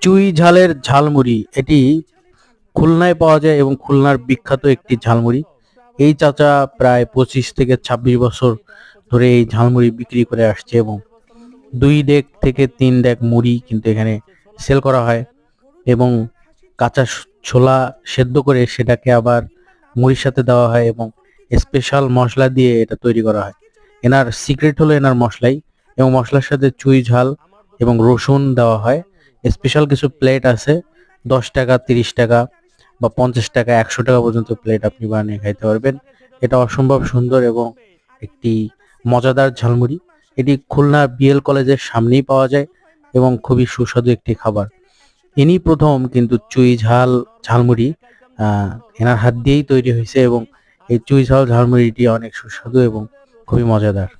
চুই ঝালের ঝালমুড়ি এটি খুলনায় পাওয়া যায় এবং খুলনার বিখ্যাত একটি ঝালমুড়ি। এই চাচা প্রায় 25 থেকে 26 বছর ধরে এই ঝালমুড়ি বিক্রি করে আসছে এবং 2 ডেক থেকে 3 ডেক মুড়ি কিন্তু এখানে সেল করা হয় এবং কাঁচা ছোলা সেদ্ধ করে সেটাকে আবার মুড়ির সাথে দেওয়া হয় এবং স্পেশাল মশলা দিয়ে এটা তৈরি করা হয়। এনার সিক্রেট হলো এনার মশলাই, এবং মশলার সাথে চুই ঝাল এবং রসুন দেওয়া হয়। স্পেশাল কিছু প্লেট আছে, 10 টাকা, 30 টাকা বা 50 টাকা, 100 টাকা পর্যন্ত প্লেট আপনি বানিয়ে খাইতে পারবেন। এটা অসম্ভব সুন্দর এবং একটি মজাদার ঝালমুড়ি। এটি খুলনা বিএল কলেজের সামনেই পাওয়া যায় এবং খুবই সুস্বাদু একটি খাবার। ইনি প্রথম কিন্তু চুই ঝাল ঝালমুড়ি এনার হাত দিয়েই তৈরি হয়েছে এবং এই চুই ঝাল ঝালমুড়িটি অনেক সুস্বাদু এবং খুবই মজাদার।